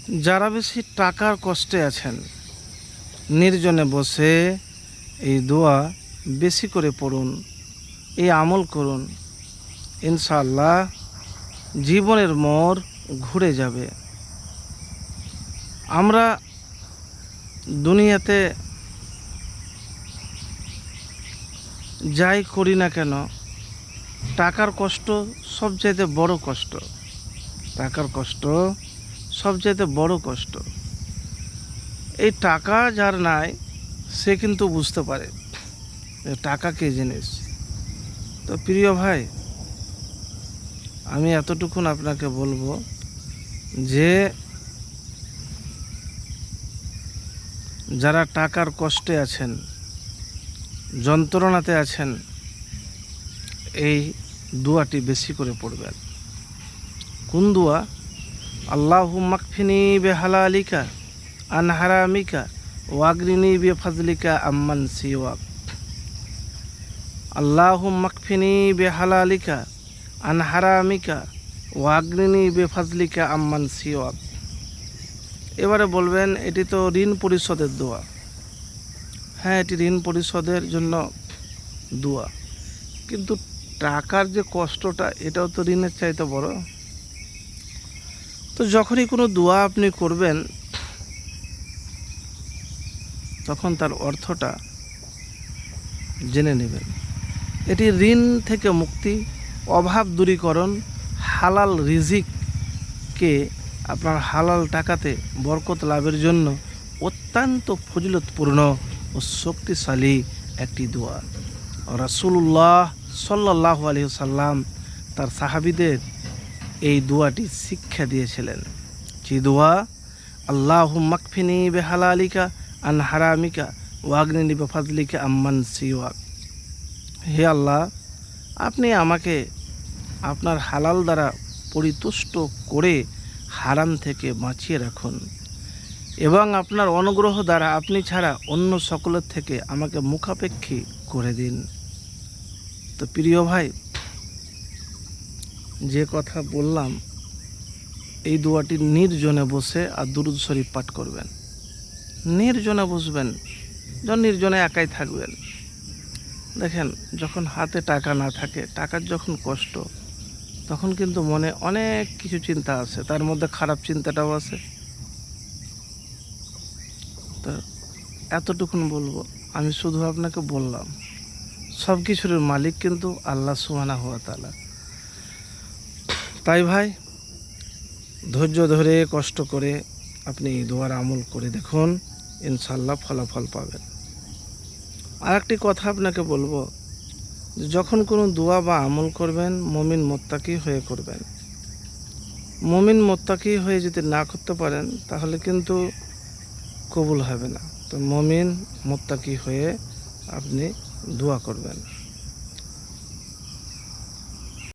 যারা বেশি টাকার কষ্টে আছেন, নির্জনে বসে এই দোয়া বেশি করে পড়ুন, এই আমল করুন, ইনশাআল্লাহ জীবনের মোড় ঘুরে যাবে। আমরা দুনিয়াতে যাই করি না কেন, টাকার কষ্ট সবচাইতে বড় কষ্ট। টাকার কষ্ট সবচাইতে বড় কষ্ট। এই টাকা যার নাই সে কিন্তু বুঝতে পারে যে টাকা কী জিনিস। তো প্রিয় ভাই, আমি এতটুকুন আপনাকে বলবো যে যারা টাকার কষ্টে আছেন, যন্ত্রণাতে আছেন, এই দোয়াটি বেশি করে পড়বেন। কোন দোয়া? আল্লাহুম্মা মাকফিনি বিহালালিকা আন হারামিকা ওয়াগনিনি বিফাজলিকা আম্মান সিওয়াক। আল্লাহুম্মা মাকফিনি বিহালালিকা আন হারামিকা ওয়াগনিনি বিফাজলিকা আম্মান সিওয়াক। এবারে বলবেন এটি তো ঋণ পরিশোধের দোয়া। হ্যাঁ, এটি ঋণ পরিশোধের জন্য দোয়া, কিন্তু টাকার যে কষ্টটা এটাও তো ঋণের চাইতে বড়। তো যখনই কোনো দোয়া আপনি করবেন তখন তার অর্থটা জেনে নেবেন। এটি ঋণ থেকে মুক্তি, অভাব দূরীকরণ, হালাল রিজিককে আপনার হালাল টাকাতে বরকত লাভের জন্য অত্যন্ত ফজিলতপূর্ণ ও শক্তিশালী একটি দোয়া। রাসূলুল্লাহ সাল্লাল্লাহু আলাইহি সাল্লাম তার সাহাবীদের এই দোয়াটি শিক্ষা দিয়েছিলেন। যে দোয়া? আল্লাহুম্মা মাকফিনি বিহালালিকা আন হারামিকা ওয়াগনিনি বিফাজলিকা আম্মান সিওয়াক। হে আল্লাহ, আপনি আমাকে আপনার হালাল দ্বারা পরিতুষ্ট করে হারাম থেকে বাঁচিয়ে রাখুন এবং আপনার অনুগ্রহ দ্বারা আপনি ছাড়া অন্য সকলের থেকে আমাকে মুখাপেক্ষী করে দিন। তো প্রিয় ভাই, যে কথা বললাম, এই দোয়াটি নির্জনে বসে আর দুরূদ শরীফ পাঠ করবেন। নির্জনে বসবেন, যখন নির্জনে একাই থাকবেন। দেখেন, যখন হাতে টাকা না থাকে, টাকার যখন কষ্ট, তখন কিন্তু মনে অনেক কিছু চিন্তা আসে, তার মধ্যে খারাপ চিন্তাটাও আছে। তো এতটুকুন বলবো, আমি শুধু আপনাকে বললাম সব কিছুর মালিক কিন্তু আল্লাহ সুবহানাহু ওয়া তাআলা। তাই ভাই, ধৈর্য ধরে কষ্ট করে আপনি এই দোয়ার আমল করে দেখুন, ইনশাআল্লাহ ফলাফল পাবেন। আর একটি কথা আপনাকে বলবো, যখন কোনো দোয়া বা আমল করবেন মুমিন মুত্তাকি হয়ে করবেন। মুমিন মুত্তাকি হয়ে যদি না করতে পারেন তাহলে কিন্তু কবুল হবে না। তো মুমিন মুত্তাকি হয়ে আপনি দোয়া করবেন।